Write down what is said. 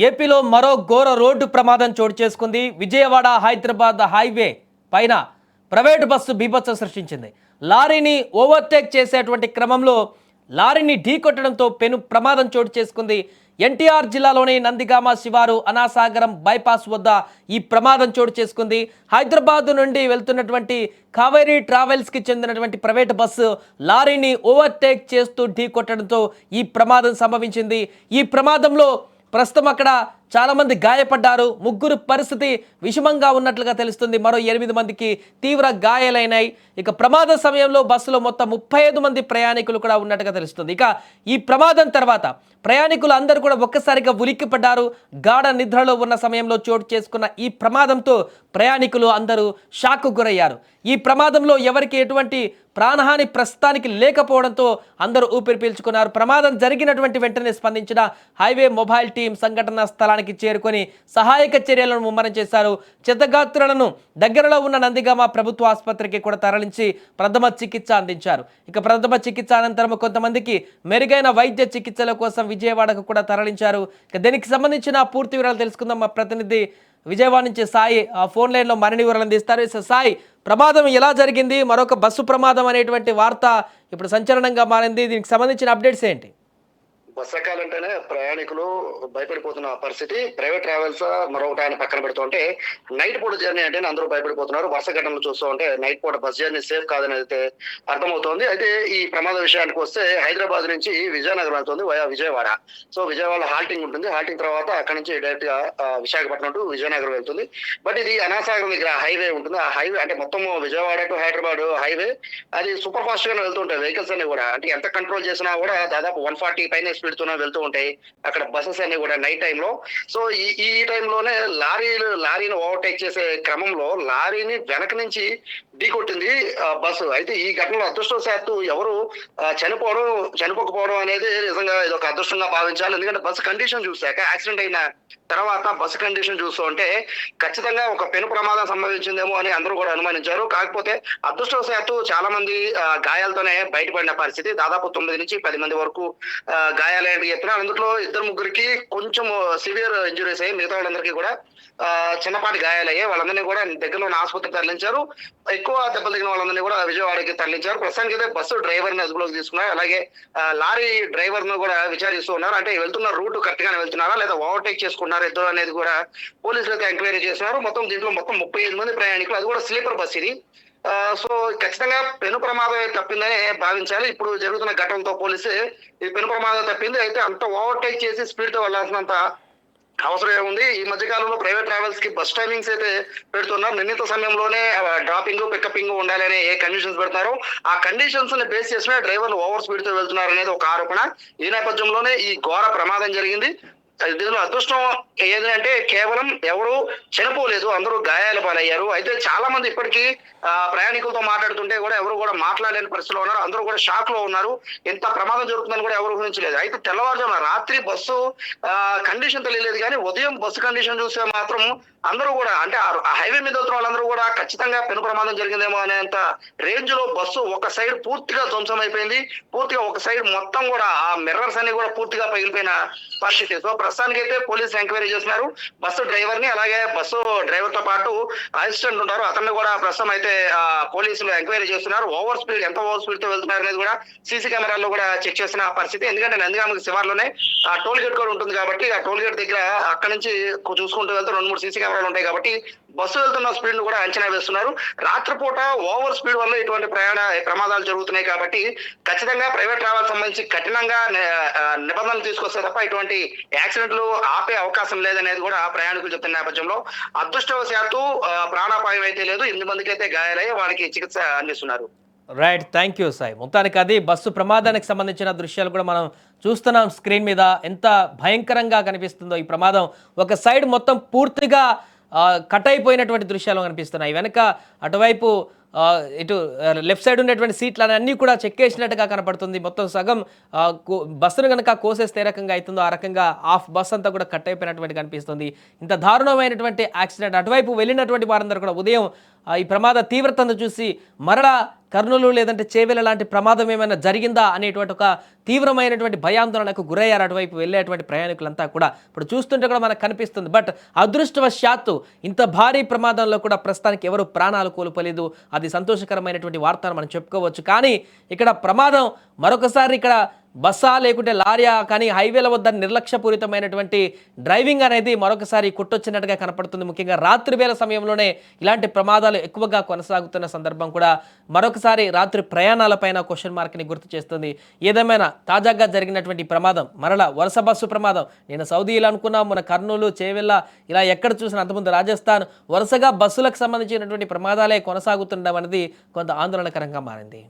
ఏపీలో మరో ఘోర రోడ్డు ప్రమాదం చోటు చేసుకుంది. విజయవాడ హైదరాబాద్ హైవే పైన ప్రైవేటు బస్సు బీభత్సం సృష్టించింది. లారీని ఓవర్టేక్ చేసేటువంటి క్రమంలో లారీని ఢీకొట్టడంతో పెను ప్రమాదం చోటు చేసుకుంది. ఎన్టీఆర్ జిల్లాలోని నందిగామ శివారు అనాసాగరం బైపాస్ వద్ద ఈ ప్రమాదం చోటు చేసుకుంది. హైదరాబాద్ నుండి వెళ్తున్నటువంటి కావేరీ ట్రావెల్స్కి చెందినటువంటి ప్రైవేట్ బస్సు లారీని ఓవర్టేక్ చేస్తూ ఢీకొట్టడంతో ఈ ప్రమాదం సంభవించింది. ఈ ప్రమాదంలో ప్రస్తుతం అక్కడ చాలా మంది గాయపడ్డారు. ముగ్గురు పరిస్థితి విషమంగా ఉన్నట్లుగా తెలుస్తుంది. మరో 8 మందికి తీవ్ర గాయాలైనాయి. ఇక ప్రమాద సమయంలో బస్సులో మొత్తం 35 మంది ప్రయాణికులు కూడా ఉన్నట్టుగా తెలుస్తుంది. ఇక ఈ ప్రమాదం తర్వాత ప్రయాణికులు అందరూ కూడా ఒక్కసారిగా ఉలిక్కిపడ్డారు. గాఢ నిద్రలో ఉన్న సమయంలో చోటు చేసుకున్న ఈ ప్రమాదంతో ప్రయాణికులు అందరూ షాక్కు గురయ్యారు. ఈ ప్రమాదంలో ఎవరికి ఎటువంటి ప్రాణహాని ప్రస్తుతానికి లేకపోవడంతో అందరూ ఊపిరి పీల్చుకున్నారు. ప్రమాదం జరిగినటువంటి వెంటనే స్పందించిన హైవే మొబైల్ టీం సంఘటనా స్థలానికి చేరుకొని సహాయక చర్యలను ముమ్మరం చేశారు. క్షతగాత్రులను దగ్గరలో ఉన్న నందిగామ ప్రభుత్వ ఆసుపత్రికి కూడా తరలించి ప్రథమ చికిత్స అందించారు. ఇక ప్రథమ చికిత్స అనంతరం కొంతమందికి మెరుగైన వైద్య చికిత్సల కోసం విజయవాడకు కూడా తరలించారు. ఇక దీనికి సంబంధించిన పూర్తి వివరాలు తెలుసుకుందాం. మా ప్రతినిధి విజయవాడ నుంచి సాయి ఫోన్ లైన్లో మరిన్ని వివరాలు అందిస్తారు. సాయి, ప్రమాదం ఎలా జరిగింది? మరొక బస్సు ప్రమాదం అనేటువంటి వార్త ఇప్పుడు సంచలనంగా మారింది. దీనికి సంబంధించిన అప్డేట్స్ ఏంటి? బస్ ఎక్కాలంటేనే ప్రయాణికులు భయపడిపోతున్న పరిస్థితి. ప్రైవేట్ ట్రావెల్స్ మరొకటి ఆయన పక్కన పెడుతుంటే నైట్ పూట జర్నీ అంటే అందరూ భయపడిపోతున్నారు. వరుస ఘటనలు చూస్తూ ఉంటే నైట్ పూట బస్ జర్నీ సేఫ్ కాదని అయితే అర్థమవుతోంది. అయితే ఈ ప్రమాద విషయానికి వస్తే హైదరాబాద్ నుంచి విజయనగరం వెళ్తుంది via Vijayawada. So Vijayawada halting ఉంటుంది. హాల్టింగ్ తర్వాత అక్కడ నుంచి డైరెక్ట్ గా విశాఖపట్నం టు విజయనగరం వెళ్తుంది. బట్ ఇది అనాసాగరం దగ్గర హైవే ఉంటుంది. ఆ హైవే అంటే మొత్తం విజయవాడ టు హైదరాబాద్ హైవే అది సూపర్ ఫాస్ట్ గానే వెళ్తుంటాయి వెహికల్స్ అన్ని కూడా. అంటే ఎంత కంట్రోల్ చేసినా కూడా దాదాపు 140 పైన వెళ్తూ ఉంటాయి అక్కడ బస్సెస్ అన్ని కూడా నైట్ టైంలో. సో ఈ టైంలోనే లారీని ఓవర్టేక్ చేసే క్రమంలో లారీని వెనక నుంచి ఢీకొట్టింది బస్సు. అయితే ఈ ఘటనలో అదృష్టవశాత్తు ఎవరు చనిపోకపోవడం అనేది నిజంగా ఇది ఒక అదృష్టంగా భావించాలి. ఎందుకంటే బస్సు కండిషన్ చూసాక యాక్సిడెంట్ అయిన తర్వాత బస్సు కండిషన్ చూస్తూ ఉంటే ఖచ్చితంగా ఒక పెను ప్రమాదం సంభవించిందేమో అని అందరూ కూడా అనుమానించారు. కాకపోతే అదృష్టవశాత్తు చాలా మంది గాయాలతోనే బయటపడిన పరిస్థితి. దాదాపు 9 నుంచి 10 మంది వరకు గాయాలైన చెప్తున్నారు. అందులో 2-3కి కొంచెం సివియర్ ఇంజురీస్ అయ్యి మిగతా వాళ్ళందరికీ కూడా చిన్నపాటి గాయాలయ్యాయి. వాళ్ళందరినీ కూడా దగ్గరలో ఉన్న ఆసుపత్రికి తరలించారు. ఎక్కువ దెబ్బలు తగిన వాళ్ళందరినీ కూడా విజయవాడకి తరలించారు. ప్రస్తుతానికి అయితే బస్సు డ్రైవర్ ని అదుపులోకి తీసుకున్నారు. అలాగే లారీ డ్రైవర్ ను కూడా విచారిస్తూ ఉన్నారు. అంటే వెళ్తున్న రూట్ కరెక్ట్ గానే వెళ్తున్నారా లేదా ఓవర్టేక్ చేసుకున్నారా ఇద్దరు అనేది కూడా పోలీసులు అయితే ఎంక్వైరీ చేస్తున్నారు. దీంట్లో మొత్తం 35 మంది ప్రయాణికులు. అది కూడా స్లీపర్ బస్ ఇది. సో ఖచ్చితంగా పెను ప్రమాదం తప్పిందని భావించాలి. ఇప్పుడు జరుగుతున్న ఘటనతో పోలీసు ఇది పెను ప్రమాదం తప్పింది. అయితే అంత ఓవర్టేక్ చేసి స్పీడ్ తో వెళ్లాల్సినంత అవసరం ఏముంది? ఈ మధ్య కాలంలో ప్రైవేట్ ట్రావెల్స్ కి బస్ టైమింగ్స్ అయితే పెడుతున్నారు. నిర్ణీత సమయంలోనే డ్రాపింగ్ పికపింగ్ ఉండాలని ఏ కండిషన్స్ పెడతారో ఆ కండిషన్స్ ని బేస్ చేసిన డ్రైవర్లు ఓవర్ స్పీడ్ తో వెళ్తున్నారు అనేది ఒక ఆరోపణ. ఈ నేపథ్యంలోనే ఈ ఘోర ప్రమాదం జరిగింది. దీనిలో అదృష్టం ఏంటంటే కేవలం ఎవరు చనిపోలేదు, అందరూ గాయాల పాలయ్యారు. అయితే చాలా మంది ఇప్పటికీ ప్రయాణికులతో మాట్లాడుతుంటే కూడా ఎవరు కూడా మాట్లాడలేని పరిస్థితిలో ఉన్నారు. అందరూ కూడా షాక్ లో ఉన్నారు. ఎంత ప్రమాదం జరుగుతుందని కూడా ఎవరు ఊహించలేదు. అయితే తెల్లవారుజామున రాత్రి బస్సు కండిషన్ తెలియలేదు, కానీ ఉదయం బస్సు కండిషన్ చూస్తే మాత్రం అందరూ కూడా అంటే ఆ హైవే మీద వెళ్తున్న వాళ్ళందరూ కూడా ఖచ్చితంగా పెను ప్రమాదం జరిగిందేమో అనేంత రేంజ్ లో బస్సు ఒక సైడ్ పూర్తిగా ధ్వంసం అయిపోయింది. పూర్తిగా ఒక సైడ్ మొత్తం కూడా ఆ మిర్రర్స్ అన్ని కూడా పూర్తిగా పగిలిపోయిన పరిస్థితి. సో ప్రస్తుతానికి అయితే పోలీసులు ఎంక్వైరీ చేస్తున్నారు. బస్సు డ్రైవర్ ని అలాగే బస్సు డ్రైవర్ తో పాటు అసిస్టెంట్ ఉంటారు, అతన్ని కూడా ప్రస్తుతం అయితే పోలీసులు ఎంక్వైరీ చేస్తున్నారు. ఎంత ఓవర్ స్పీడ్ తో వెళ్తున్నారు అనేది కూడా సీసీ కెమెరాల్లో కూడా చెక్ చేసిన పరిస్థితి. ఎందుకంటే నందిగామకి శివార్లోనే ఆ టోల్ గేట్ కూడా ఉంటుంది కాబట్టి ఆ టోల్ గేట్ దగ్గర అక్కడ నుంచి చూసుకుంటూ వెళ్తే 2-3 సీసీ కెమెరాలు ఉంటాయి కాబట్టి బస్సు వెళ్తున్న స్పీడ్ ను కూడా అంచనా వేస్తున్నారు. రాత్రిపూట ఓవర్ స్పీడ్ వల్ల ఇటువంటి ప్రమాదాలు జరుగుతున్నాయి కాబట్టి ఖచ్చితంగా ప్రైవేట్ ట్రావెల్ సంబంధించి కఠినంగా నిబంధనలు తీసుకొస్తే తప్ప ఇటువంటి యాక్సిడెంట్లు ఆపే అవకాశం లేదనేది కూడా ప్రయాణికులు చెప్తున్న నేపథ్యంలో అదృష్టవశాత్తు ప్రాణాపాయం అయితే లేదు. 8 మందికి అయితే గాయాలయ్యి వారికి చికిత్స అందిస్తున్నారు. Right, thank you Sai. మొత్తానికి అది బస్సు ప్రమాదానికి సంబంధించిన దృశ్యాలు కూడా మనం చూస్తున్నాం స్క్రీన్ మీద. ఎంత భయంకరంగా కనిపిస్తుందో ఈ ప్రమాదం. ఒక సైడ్ మొత్తం పూర్తిగా కట్ అయిపోయినటువంటి దృశ్యాలు కనిపిస్తున్నాయి. వెనక అటువైపు ఇటు లెఫ్ట్ సైడ్ ఉన్నటువంటి సీట్లను అన్నీ కూడా చెక్కేసినట్టుగా కనపడుతుంది. మొత్తం సగం బస్సును కనుక కోసేస్తే ఏ రకంగా అవుతుందో ఆ రకంగా హాఫ్ బస్ అంతా కూడా కట్ అయిపోయినటువంటి కనిపిస్తుంది. ఇంత దారుణమైనటువంటి యాక్సిడెంట్. అటువైపు వెళ్ళినటువంటి వారందరూ కూడా ఉదయం ఈ ప్రమాద తీవ్రతను చూసి మరలా కర్నూలు లేదంటే చేవెళ్ళ లాంటి ప్రమాదం ఏమైనా జరిగిందా అనేటువంటి ఒక తీవ్రమైనటువంటి భయాందోళనకు గురయ్యారు అటువైపు వెళ్ళేటువంటి ప్రయాణికులంతా కూడా. ఇప్పుడు చూస్తుంటే కూడా మనకు కనిపిస్తుంది. బట్ అదృష్టవశాత్తు ఇంత భారీ ప్రమాదంలో కూడా ప్రస్తుతానికి ఎవరు ప్రాణాలు కోల్పోలేదు. అది సంతోషకరమైనటువంటి వార్త మనం చెప్పుకోవచ్చు. కానీ ఇక్కడ ప్రమాదం మరొకసారి ఇక్కడ బస్సా లేకుంటే లారియా కానీ హైవేల వద్ద నిర్లక్ష్యపూరితమైనటువంటి డ్రైవింగ్ అనేది మరొకసారి కొట్టొచ్చినట్టుగా కనపడుతుంది. ముఖ్యంగా రాత్రి వేళ సమయంలోనే ఇలాంటి ప్రమాదాలు ఎక్కువగా కొనసాగుతున్న సందర్భం కూడా మరొకసారి రాత్రి ప్రయాణాలపైన క్వశ్చన్ మార్క్ని గుర్తు చేస్తుంది. ఏదేమైనా తాజాగా జరిగినటువంటి ప్రమాదం మరలా వరుస బస్సు ప్రమాదం. నేను సౌదీలో అనుకున్నాం, మన కర్నూలు చేవెళ్ళ ఇలా ఎక్కడ చూసినా, అంతకుముందు రాజస్థాన్ వరుసగా బస్సులకు సంబంధించినటువంటి ప్రమాదాలే కొనసాగుతుండడం అనేది కొంత ఆందోళనకరంగా మారింది.